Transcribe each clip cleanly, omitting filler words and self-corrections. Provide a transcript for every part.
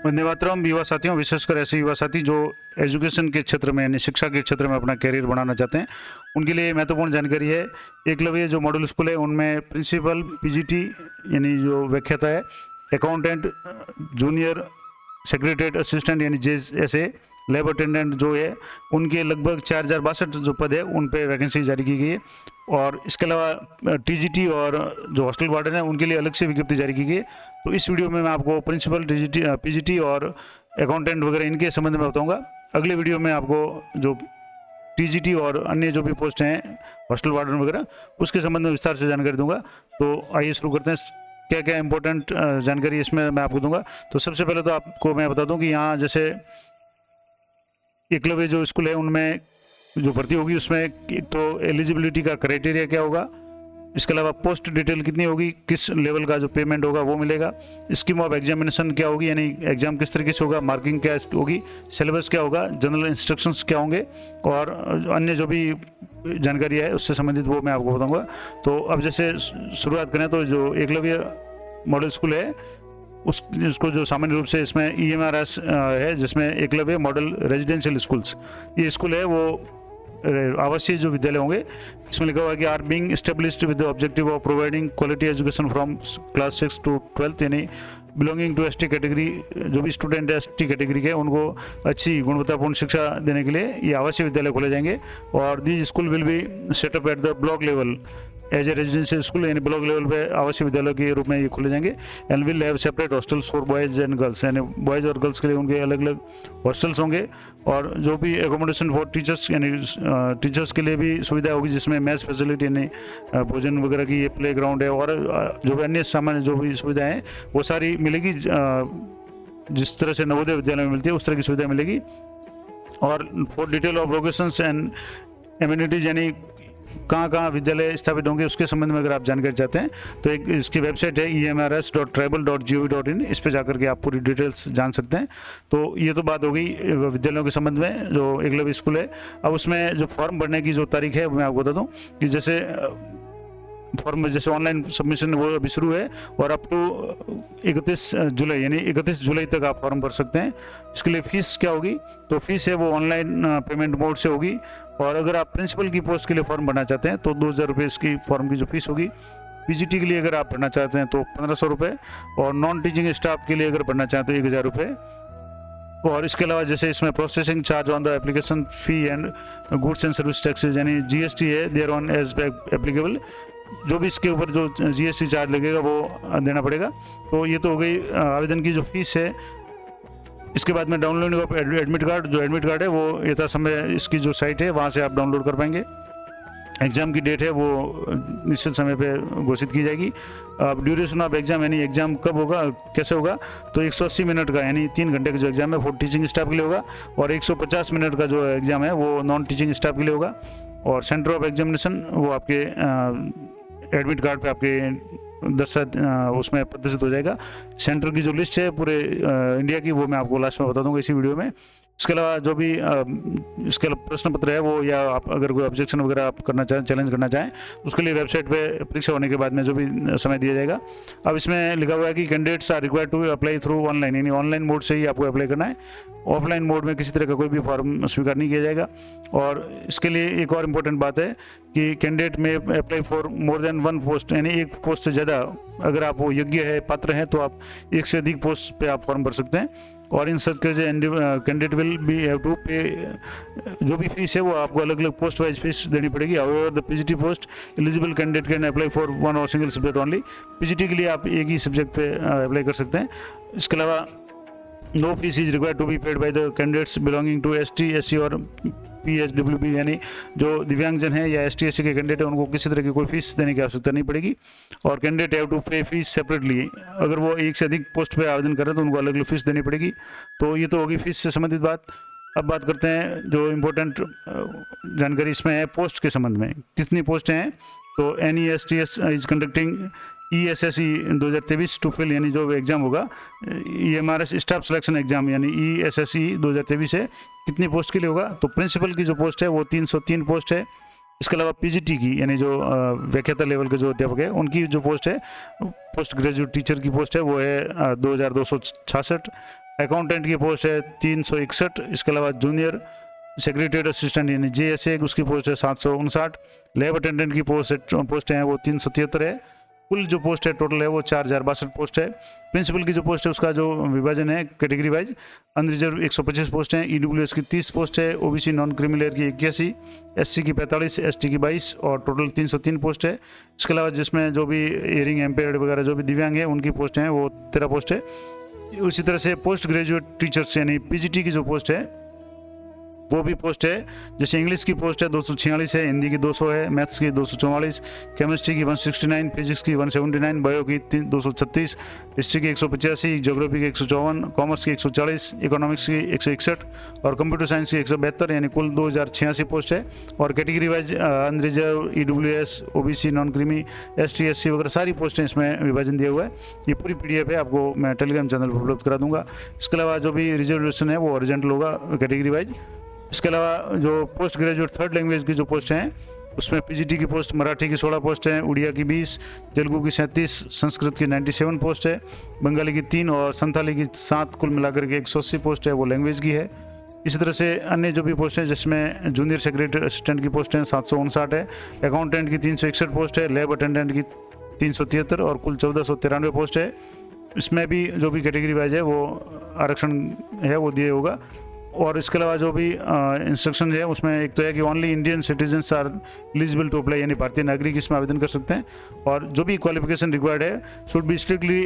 वंदे मातरम। युवा साथियों, विशेषकर ऐसे युवा साथी जो एजुकेशन के क्षेत्र में यानी शिक्षा के क्षेत्र में अपना करियर बनाना चाहते हैं, उनके लिए महत्वपूर्ण जानकारी है। एकलव्य जो मॉडल स्कूल है उनमें प्रिंसिपल, पीजीटी यानी जो व्याख्याता है, अकाउंटेंट, जूनियर सेक्रेटरीट असिस्टेंट यानी जैसे लैब अटेंडेंट जो है, उनके लगभग 4062 जो पद है उन पे वैकेंसी जारी की गई है। और इसके अलावा टीजीटी और जो हॉस्टल वार्डन है उनके लिए अलग से विज्ञप्ति जारी की गई है। तो इस वीडियो में मैं आपको प्रिंसिपल, टीजीटी, पीजीटी और अकाउंटेंट वगैरह इनके संबंध में बताऊंगा। अगले वीडियो में आपको जो टीजीटी और अन्य जो भी पोस्ट हैं, हॉस्टल वार्डन वगैरह, उसके संबंध में विस्तार से जानकारी दूंगा। तो आइए शुरू करते हैं। क्या क्या इंपॉर्टेंट जानकारी इसमें मैं आपको दूंगा। तो सबसे पहले तो आपको मैं बता दूं कि यहाँ जैसे एकलव्य जो स्कूल है उनमें जो भर्ती होगी उसमें एक तो एलिजिबिलिटी का क्राइटेरिया क्या होगा, इसके अलावा पोस्ट डिटेल कितनी होगी, किस लेवल का जो पेमेंट होगा वो मिलेगा, स्कीम ऑफ एग्जामिनेशन क्या होगी यानी एग्जाम किस तरीके से होगा, मार्किंग क्या होगी, सिलेबस क्या होगा, जनरल इंस्ट्रक्शंस क्या होंगे और अन्य जो भी जानकारी है उससे संबंधित वो मैं आपको बताऊंगा। तो अब जैसे शुरुआत करें तो जो एकलव्य मॉडल स्कूल है उसको जो सामान्य रूप से इसमें EMRS है, जिसमें एकलव्य मॉडल रेजिडेंशियल स्कूल्स, ये स्कूल है वो आवासीय जो विद्यालय होंगे। इसमें लिखा हुआ है कि are being established with the objective of providing quality education from class 6 to 12th यानी बिलोंगिंग टू ST कैटेगरी। जो भी स्टूडेंट है ST कैटेगरी के उनको अच्छी गुणवत्तापूर्ण शिक्षा देने के लिए ये आवासीय विद्यालय खोले जाएंगे। और these school will be set up at the block level as a residential school यानी ब्लॉक लेवल पे आवासीय विद्यालय के रूप में ये खोले जाएंगे। And will have separate hostels for boys and girls यानी बॉयज़ और गर्ल्स के लिए उनके अलग अलग हॉस्टल्स होंगे। और जो भी एकोमोडेशन फॉर टीचर्स यानी टीचर्स के लिए भी सुविधा होगी, जिसमें मैच फैसिलिटी यानी भोजन वगैरह की, ये प्ले ग्राउंड है और जो भी अन्य सामान्य जो भी सुविधाएँ हैं वो सारी मिलेगी। जिस तरह से नवोदय विद्यालय में मिलती है उस तरह की सुविधा मिलेगी। और for detail of locations and amenities यानी कहाँ विद्यालय स्थापित होंगे उसके संबंध में अगर आप जानकारी चाहते हैं तो एक इसकी वेबसाइट है emrs.tribal.gov.in, इस पे जाकर के आप पूरी डिटेल्स जान सकते हैं। तो ये तो बात हो गई विद्यालयों के संबंध में जो एकलव्य स्कूल है। अब उसमें जो फॉर्म भरने की जो तारीख है वो मैं आपको बता दूं कि जैसे फॉर्म जैसे ऑनलाइन सबमिशन वो अभी शुरू है और अप टू 31 जुलाई यानी 31 जुलाई तक आप फॉर्म भर सकते हैं। इसके लिए फ़ीस क्या होगी, तो फीस है वो ऑनलाइन पेमेंट मोड से होगी। और अगर आप प्रिंसिपल की पोस्ट के लिए फॉर्म भरना चाहते हैं तो 2000 रुपये इसकी फॉर्म की जो फीस होगी। पीजीटी के लिए अगर आप भरना चाहते हैं तो 1500 रुपये और नॉन टीचिंग स्टाफ के लिए अगर भरना चाहते हैं तो 1000 रुपये। और इसके अलावा जैसे इसमें processing charge on the application fee and goods and service taxes यानी GST है देयर ऑन एज एप्लीकेबल, जो भी इसके ऊपर जो GST चार्ज लगेगा वो देना पड़ेगा। तो ये तो हो गई आवेदन की जो फीस है। इसके बाद में डाउनलोडिंग ऑफ एडमिट कार्ड, जो एडमिट कार्ड है वो यथा समय इसकी जो साइट है वहाँ से आप डाउनलोड कर पाएंगे। एग्ज़ाम की डेट है वो निश्चित समय पे घोषित की जाएगी। अब ड्यूरेशन ऑफ एग्ज़ाम यानी एग्ज़ाम कब होगा, कैसे होगा, तो 180 मिनट का यानी 3 घंटे का जो एग्ज़ाम है वो टीचिंग स्टाफ के लिए होगा और 150 मिनट का जो एग्ज़ाम है वो नॉन टीचिंग स्टाफ के लिए होगा। और सेंटर ऑफ एग्जामिनेशन वो आपके एडमिट कार्ड पे आपके उसमें प्रदर्शित हो जाएगा। सेंटर की जो लिस्ट है पूरे इंडिया की वो मैं आपको लास्ट में बता दूंगा इसी वीडियो में। इसके अलावा जो भी इसके प्रश्न पत्र है वो, या आप अगर कोई ऑब्जेक्शन वगैरह आप करना चाहें, चैलेंज करना चाहें, उसके लिए वेबसाइट पे परीक्षा होने के बाद में जो भी समय दिया जाएगा। अब इसमें लिखा हुआ है कि candidates are required to apply through online यानी ऑनलाइन मोड से ही आपको अप्लाई करना है। ऑफलाइन मोड में किसी तरह का कोई भी फॉर्म स्वीकार नहीं किया जाएगा। और इसके लिए एक और इम्पोर्टेंट बात है कि कैंडिडेट में apply for more than 1 post यानी एक पोस्ट से ज़्यादा अगर आप वो योग्य है, पात्र हैं, तो आप एक से अधिक पोस्ट पे आप फॉर्म भर सकते हैं। और in such case candidate will be have to pay, जो भी फीस है वो आपको अलग अलग पोस्ट वाइज फीस देनी पड़ेगी। However the PGT post eligible candidate can apply for 1 और सिंगल सब्जेक्ट ओनली। पीजीटी के लिए आप एक ही सब्जेक्ट पे अप्लाई कर सकते हैं। इसके अलावा no fees is required to be paid by the candidates belonging to ST, SC और PSWB यानी जो दिव्यांगजन है या ST, SC के कैंडिडेट है उनको किसी तरह की कोई फीस देने की आवश्यकता नहीं पड़ेगी। और कैंडिडेट हैव टू पे फीस सेपरेटली, अगर वो एक से अधिक पोस्ट पे आवेदन कर रहे हैं तो उनको अलग अलग फीस देनी पड़ेगी। तो ये तो होगी फीस से संबंधित बात। अब बात करते हैं जो इम्पोर्टेंट जानकारी इसमें है पोस्ट के संबंध में, कितनी पोस्टें हैं। तो NESTS is conducting ESSE 2023 to fill यानी जो एग्ज़ाम होगा EMRS स्टाफ सिलेक्शन एग्ज़ाम यानी ESSE 2023 है, कितनी पोस्ट के लिए होगा। तो प्रिंसिपल की जो पोस्ट है वो 303 पोस्ट है। इसके अलावा पीजीटी की यानी जो व्याख्याता लेवल के जो अध्यापक है उनकी जो पोस्ट है, पोस्ट ग्रेजुएट टीचर की पोस्ट है वो है 2266। अकाउंटेंट की पोस्ट है 361। इसके अलावा जूनियर सेक्रेटरी असिस्टेंट यानी JSA उसकी पोस्ट है 759। लैब अटेंडेंट की पोस्ट है वो 373 है। कुल जो पोस्ट है टोटल है वो 4062 पोस्ट है। प्रिंसिपल की जो पोस्ट है उसका जो विभाजन है कैटेगरी वाइज, अनरिजर्व 125 पोस्ट हैं, EWS की 30 पोस्ट है, OBC नॉन क्रिमिनल की 81, SC की 45, ST की 22 और टोटल 303 पोस्ट है। इसके अलावा जिसमें जो भी हियरिंग इम्पेयर्ड वगैरह जो भी दिव्यांग हैं उनकी पोस्ट हैं वो 13 पोस्ट है। उसी तरह से पोस्ट ग्रेजुएट टीचर्स यानी PGT की जो पोस्ट है वो भी पोस्ट है। जैसे इंग्लिश की पोस्ट है 246 है, हिंदी की 200 है, मैथ्स की 244, केमिस्ट्री की 169, फिजिक्स की 179, बायो की 236, हिस्ट्री की 185, ज्योग्राफी की 154, कॉमर्स की 140, इकोनॉमिक्स की 161 और कंप्यूटर साइंस की 172 यानी कुल 2086 पोस्ट है। और category wise unreserve, EWS, OBC non creamy, ST SC वगैरह सारी पोस्टें इसमें विभाजन दिया हुआ है। ये पूरी PDF है, आपको मैं टेलीग्राम चैनल पर उपलब्ध करा दूंगा। इसके अलावा जो भी रिजर्वेशन है वो ओरिजेंटल होगा कैटेगरी वाइज। इसके अलावा जो पोस्ट ग्रेजुएट थर्ड लैंग्वेज की जो पोस्ट हैं उसमें PGT की पोस्ट मराठी की 16 पोस्ट हैं, उड़िया की 20, तेलुगु की 37, संस्कृत की 97 पोस्ट है, बंगाली की 3 और संथाली की 7, कुल मिलाकर के 180 पोस्ट है वो लैंग्वेज की है। इसी तरह से अन्य जो भी पोस्ट हैं जिसमें जूनियर सेक्रेटरी असिस्टेंट की पोस्ट हैं 759 है, अकाउंटेंट की 361 पोस्ट है, लैब अटेंडेंट की 373 और कुल 1493 पोस्ट है। इसमें भी जो भी कैटेगरी वाइज है वो आरक्षण है वो दिए होगा। और इसके अलावा जो भी इंस्ट्रक्शन है उसमें एक तो है कि only Indian citizens are eligible to apply यानी भारतीय नागरिक इसमें आवेदन कर सकते हैं। और जो भी क्वालिफिकेशन रिक्वायर्ड है should be strictly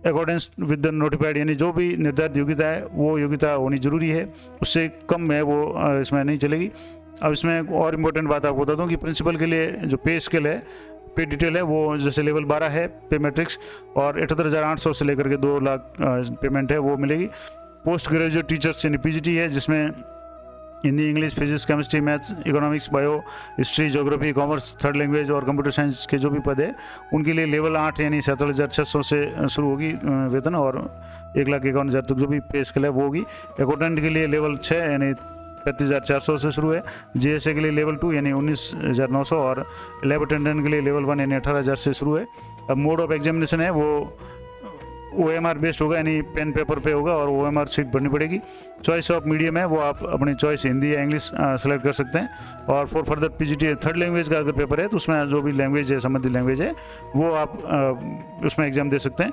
accordance with the notified यानी जो भी निर्धारित योग्यता है वो योग्यता होनी जरूरी है, उससे कम है वो इसमें नहीं चलेगी। अब इसमें एक और इम्पोर्टेंट बात आपको बता दूं कि प्रिंसिपल के लिए जो पे स्केल है, पे डिटेल है वो जैसे लेवल 12 है पे मैट्रिक्स और 78,800 से लेकर के 2 लाख पेमेंट है वो मिलेगी। पोस्ट ग्रेजुएट टीचर्स यानी PGT है जिसमें Hindi, English, physics, chemistry, maths, economics, bio, history, geography, commerce, third language और कंप्यूटर साइंस के जो भी पद है उनके लिए लेवल 8 यानी 47,600 से शुरू होगी वेतन और 1,51,000 तक जो भी पे स्केल है वो होगी। अकाउंटेंट के लिए लेवल 6 यानी 35,400 से शुरू है, JSA के लिए लेवल 2 यानी 19,900 और लैब अटेंडेंट के लिए लेवल 1 यानी 18,000 से शुरू है। अब मोड ऑफ एग्जामिनेशन है वो OMR बेस्ड होगा यानी पेन पेपर पे होगा और OMR सीट भरनी पड़ेगी। चॉइस ऑफ मीडियम है वो आप अपनी चॉइस हिंदी या इंग्लिश सेलेक्ट कर सकते हैं। और for further PGT third language का अगर पेपर है तो उसमें जो भी लैंग्वेज है संबंधित लैंग्वेज है वो आप उसमें एग्जाम दे सकते हैं।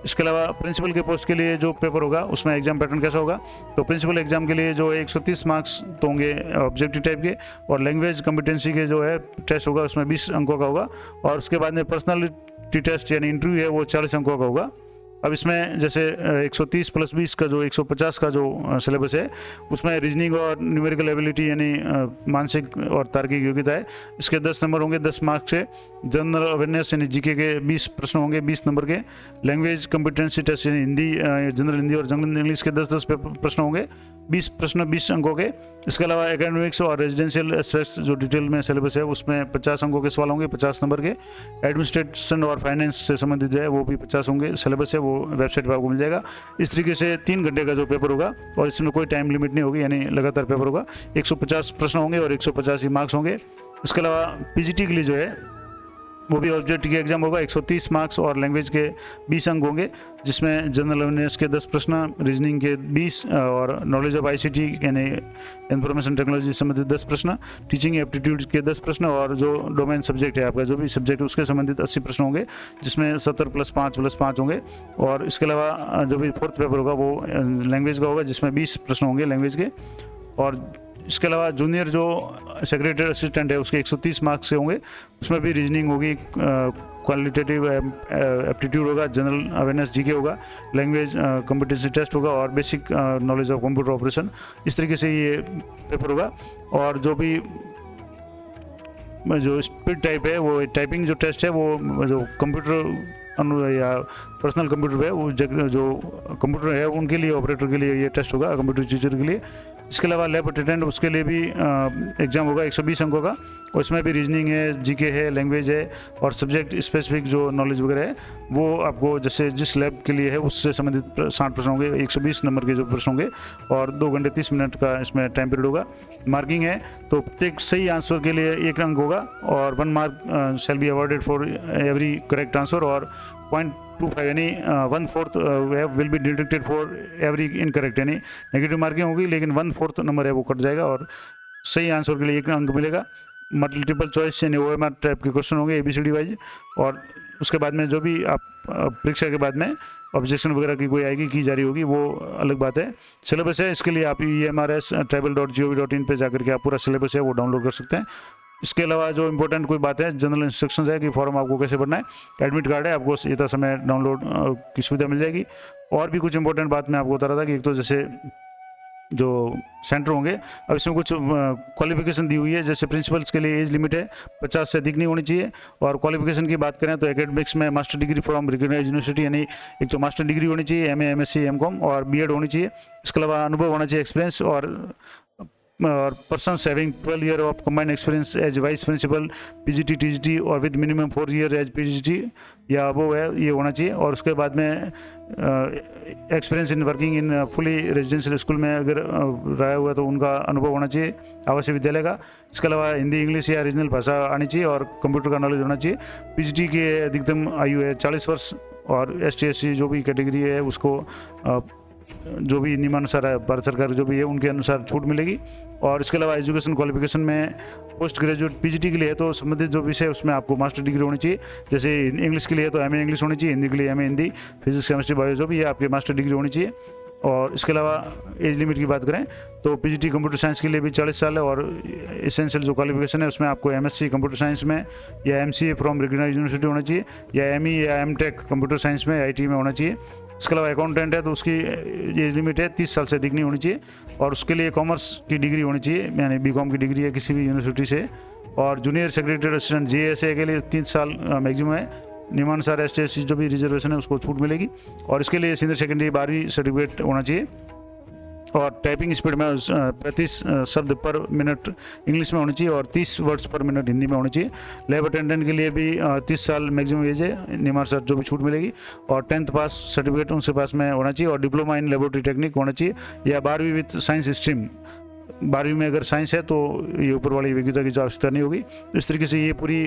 इसके अलावा प्रिंसिपल के पोस्ट के लिए जो पेपर होगा उसमें एग्जाम पैटर्न कैसा होगा, तो प्रिंसिपल एग्जाम के लिए जो 130 मार्क्स तो होंगे ऑब्जेक्टिव टाइप के और लैंग्वेज कॉम्पिटेंसी के जो है टेस्ट होगा उसमें 20 अंकों का होगा और उसके बाद में पर्सनालिटी टेस्ट यानी इंटरव्यू है वो 40 अंकों का होगा। अब इसमें जैसे 130 + 20 का जो 150 का जो सिलेबस है उसमें रीजनिंग और न्यूमेरिकल एबिलिटी यानी मानसिक और तार्किक योग्यता है, इसके 10 नंबर होंगे 10 मार्क्स से। जनरल अवेयरनेस यानी GK के 20 प्रश्न होंगे 20 नंबर के। लैंग्वेज कॉम्पिटेंसी टेस्ट यानी हिंदी, जनरल हिंदी और जनरल इंग्लिश के 10-10 प्रश्न होंगे 20 प्रश्न 20 अंकों के। इसके अलावा एकेडमिक्स और रेजिडेंशियल एस्पेक्ट्स जो डिटेल में सिलेबस है उसमें 50 अंकों के सवाल होंगे 50 नंबर के। एडमिनिस्ट्रेशन और फाइनेंस से संबंधित जो है वो भी 50 होंगे, सिलेबस है वो वेबसाइट पर आपको मिल जाएगा। इस तरीके से 3 घंटे का जो पेपर होगा और इसमें कोई टाइम लिमिट नहीं होगी यानी लगातार पेपर होगा। 150 प्रश्न होंगे और 150 ही मार्क्स होंगे। इसके अलावा PGT के लिए जो है वो भी ऑब्जेक्ट की एग्जाम होगा 130 मार्क्स और लैंग्वेज के 20 अंक होंगे जिसमें जनरल अवेयरनेस के 10 प्रश्न, रीजनिंग के 20 और नॉलेज ऑफ ICT यानी इंफॉर्मेशन टेक्नोलॉजी से संबंधित 10 प्रश्न, टीचिंग एप्टीट्यूड के 10 प्रश्न और जो डोमेन सब्जेक्ट है आपका जो भी सब्जेक्ट है उसके संबंधित 80 प्रश्न होंगे जिसमें 70 + 5 + 5 होंगे। और इसके अलावा जो भी फोर्थ पेपर होगा वो लैंग्वेज का होगा जिसमें 20 प्रश्न होंगे लैंग्वेज के। और इसके अलावा जूनियर जो सेक्रेटरी असिस्टेंट है उसके 130 मार्क्स से होंगे, उसमें भी रीजनिंग होगी, क्वालिटेटिव एप्टीट्यूड होगा, जनरल अवेयरनेस GK होगा, लैंग्वेज कॉम्पिटेंसी टेस्ट होगा और basic knowledge of computer operation. इस तरीके से ये पेपर होगा। और जो भी जो स्पीड टाइप है वो टाइपिंग जो टेस्ट है वो जो कंप्यूटर या पर्सनल कंप्यूटर है वो जो कंप्यूटर है उनके लिए, ऑपरेटर के लिए ये टेस्ट होगा, कंप्यूटर टीचर के लिए। इसके अलावा लैब अटेंडेंट उसके लिए भी एग्ज़ाम होगा 120 अंकों का और इसमें भी रीजनिंग है, GK है, लैंग्वेज है और सब्जेक्ट स्पेसिफिक जो नॉलेज वगैरह है वो आपको जैसे जिस लैब के लिए है उससे संबंधित 60 प्रश्न होंगे, 120 नंबर के जो प्रश्न होंगे और 2 घंटे 30 मिनट का इसमें टाइम पीरियड होगा। मार्किंग है तो प्रत्येक सही आंसर के लिए 1 अंक होगा और 1 mark shall be awarded for every correct answer और 0.25 यानी 1/4 will be deducted for every incorrect, यानी नेगेटिव मार्किंग होगी लेकिन 1/4 नंबर है वो कट जाएगा और सही आंसर के लिए 1 अंक मिलेगा। मल्टीपल चॉइस यानी OMR टाइप के क्वेश्चन होंगे ABCD वाइज, और उसके बाद में जो भी आप परीक्षा के बाद में ऑब्जेक्शन वगैरह की कोई आएगी की जारी होगी वो अलग बात है। सिलेबस है, इसके लिए आप EMRS tribal.gov.in पे जाकर के आप पूरा सिलेबस है वो डाउनलोड कर सकते हैं। इसके अलावा जो इंपॉर्टेंट कोई बात है, जनरल इंस्ट्रक्शंस है कि फॉर्म आपको कैसे भरना है, एडमिट कार्ड है, आपको यथा समय डाउनलोड की सुविधा मिल जाएगी। और भी कुछ इंपॉर्टेंट बात मैं आपको बता रहा था कि एक तो जैसे जो सेंटर होंगे, अब इसमें कुछ क्वालिफिकेशन दी हुई है। जैसे प्रिंसिपल्स के लिए एज लिमिट है 50 से अधिक नहीं होनी चाहिए, और क्वालिफिकेशन की बात करें तो एकेडमिक्स में master degree from recognised university, यानी एक तो मास्टर डिग्री होनी चाहिए, MA MSc MCom और B.Ed होनी चाहिए। इसके अलावा अनुभव होना चाहिए, एक्सपीरियंस, और persons having 12 year of combined experience as vice principal PGT TGT और with minimum 4 year as PGT या वो है ये होना चाहिए। और उसके बाद में experience in working in fully residential school में अगर रहा हुआ तो उनका अनुभव होना चाहिए आवासीय विद्यालय का। इसके अलावा हिंदी इंग्लिश या रीजनल भाषा आनी चाहिए और कंप्यूटर का नॉलेज होना चाहिए। PGT की अधिकतम आयु है 40 वर्ष, और ST SC जो भी कैटेगरी है उसको जो भी नियमानुसार है भारत सरकार जो भी है उनके अनुसार छूट मिलेगी। और इसके अलावा एजुकेशन क्वालिफिकेशन में पोस्ट ग्रेजुएट PGT के लिए है तो संबंधित जो विषय है उसमें आपको मास्टर डिग्री होनी चाहिए। जैसे इंग्लिश के लिए है तो MA इंग्लिश होनी चाहिए, हिंदी के लिए MA Hindi, physics chemistry bio जो भी है आपकी मास्टर डिग्री होनी चाहिए। और इसके अलावा एज लिमिट की बात करें तो PGT कंप्यूटर साइंस के लिए भी 40 साल है, और एसेंशियल जो क्वालिफिकेशन है उसमें आपको MSc कंप्यूटर साइंस में या MCA फ्रॉम रिकॉग्नाइज्ड यूनिवर्सिटी होना चाहिए, या ME या MTech कंप्यूटर साइंस में IT में होना चाहिए। इसके अलावा अकाउंटेंट है तो उसकी एज लिमिट है 30 साल से अधिक नहीं होनी चाहिए, और उसके लिए कॉमर्स की डिग्री होनी चाहिए, यानी BCom की डिग्री है किसी भी यूनिवर्सिटी से। और जूनियर सेक्रेटरी असिस्टेंट JSA के लिए 3 साल मैक्सिमम है, नियमानुसार ST SC जो भी रिजर्वेशन है उसको छूट मिलेगी। और इसके लिए सीनियर सेकेंडरी 12वीं सर्टिफिकेट होना चाहिए, और टाइपिंग स्पीड में 35 शब्द पर मिनट इंग्लिश में होनी चाहिए और 30 वर्ड्स पर मिनट हिंदी में होनी चाहिए। लैब अटेंडेंट के लिए भी 30 साल मैक्सिमम एज है, नियमानुसार जो भी छूट मिलेगी। और 10th पास सर्टिफिकेट उनके पास में होना चाहिए, और डिप्लोमा इन लेबोरेटरी टेक्निक होना चाहिए, या 12वीं विथ साइंस स्ट्रीम। 12वीं में अगर साइंस है तो ये ऊपर वाली योग्यता की जो आवश्यकता नहीं होगी। तो इस तरीके से ये पूरी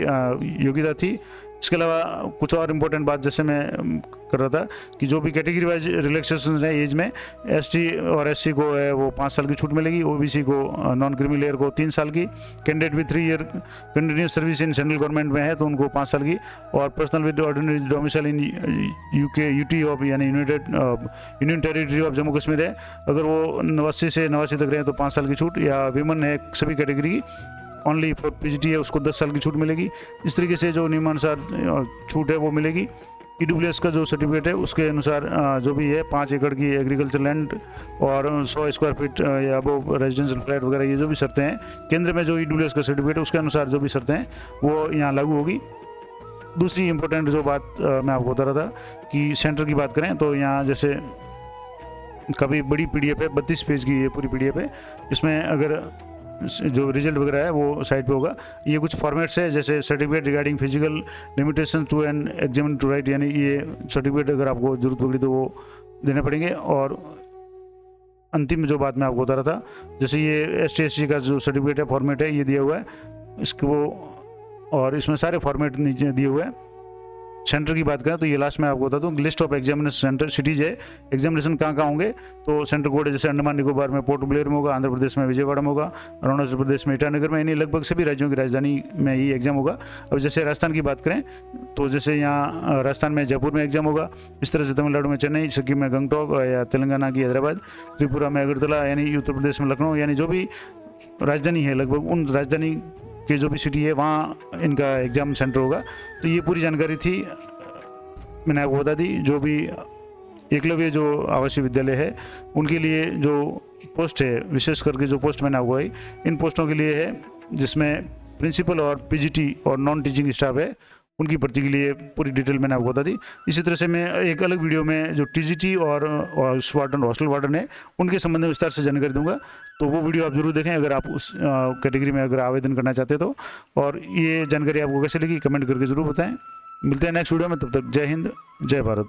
योग्यता थी। इसके अलावा कुछ और इम्पोर्टेंट बात जैसे मैं कर रहा था कि जो भी कैटेगरी वाइज रिलैक्सेशन है एज में, ST और SC को है वो 5 साल की छूट मिलेगी, OBC को नॉन क्रीमी लेयर को 3 साल की, candidate with 3 year continuous service in central government में है तो उनको 5 साल की, और personal with ordinary domicile in UT of यानी union territory of Jammu Kashmir है, अगर वो 89 से 89 तक रहे तो 5 साल की छूट, या विमन है सभी कैटेगरी की ओनली फॉर PGT है उसको 10 साल की छूट मिलेगी। इस तरीके से जो नियमानुसार छूट है वो मिलेगी। EWS का जो सर्टिफिकेट है उसके अनुसार जो भी है 5 एकड़ की एग्रीकल्चर लैंड और 100 स्क्वायर फीट या वो रेजिडेंशियल फ्लैट वगैरह ये जो भी शर्तें हैं केंद्र में जो EWS का सर्टिफिकेट है उसके अनुसार जो भी शर्तें हैं वो यहाँ लागू होगी। दूसरी इंपॉर्टेंट जो बात मैं आपको बता रहा था कि सेंटर की बात करें तो यहाँ जैसे काफ़ी बड़ी PDF है, 32 पेज की ये पूरी PDF है। इसमें अगर जो रिजल्ट वगैरह है वो साइट पे होगा। ये कुछ फॉर्मेट्स है जैसे certificate regarding physical limitation to an examiner to write, यानी ये सर्टिफिकेट अगर आपको जरूरत पड़ी तो वो देने पड़ेंगे। और अंतिम जो बात मैं आपको बता रहा था जैसे ये ST SC का जो सर्टिफिकेट है फॉर्मेट है ये दिया हुआ है इसको, और इसमें सारे फॉर्मेट नीचे दिए हुए हैं। सेंटर की बात करें तो ये लास्ट में आपको बता दूं list of examination centre cities है, एग्जामिनेशन कहाँ कहाँ होंगे तो सेंटर कोड जैसे अंडमान निकोबार में पोर्ट ब्लेयर में होगा, आंध्र प्रदेश में विजयवाड़ा में होगा, अरुणाचल प्रदेश में ईटानगर में, यानी लगभग सभी राज्यों की राजधानी में ही एग्जाम होगा। अब जैसे राजस्थान की बात करें तो जैसे यहाँ राजस्थान में जयपुर में एग्जाम होगा, इस तरह से तमिलनाडु में चेन्नई, सिक्किम में गंगटोक या तेलंगाना की हैदराबाद, त्रिपुरा में अगरतला, यानी उत्तर प्रदेश में लखनऊ, यानी जो भी राजधानी है लगभग उन राजधानी के जो भी सिटी है वहाँ इनका एग्ज़ाम सेंटर होगा। तो ये पूरी जानकारी थी मैंने आपको बता दी। जो भी एकलव्य जो आवासीय विद्यालय है उनके लिए जो पोस्ट है, विशेष करके जो पोस्ट मैंने आपको आई इन पोस्टों के लिए है जिसमें प्रिंसिपल और PGT और नॉन टीचिंग स्टाफ है उनकी भर्ती के लिए पूरी डिटेल मैंने आपको बता दी। इसी तरह से मैं एक अलग वीडियो में जो TGT और वार्डन हॉस्टल वार्डन है उनके संबंध में विस्तार से जानकारी दूंगा, तो वो वीडियो आप जरूर देखें अगर आप उस कैटेगरी में अगर आवेदन करना चाहते तो। और ये जानकारी आपको कैसे लगी कमेंट करके ज़रूर बताएं। मिलते हैं नेक्स्ट वीडियो में, तब तक जय हिंद जय भारत।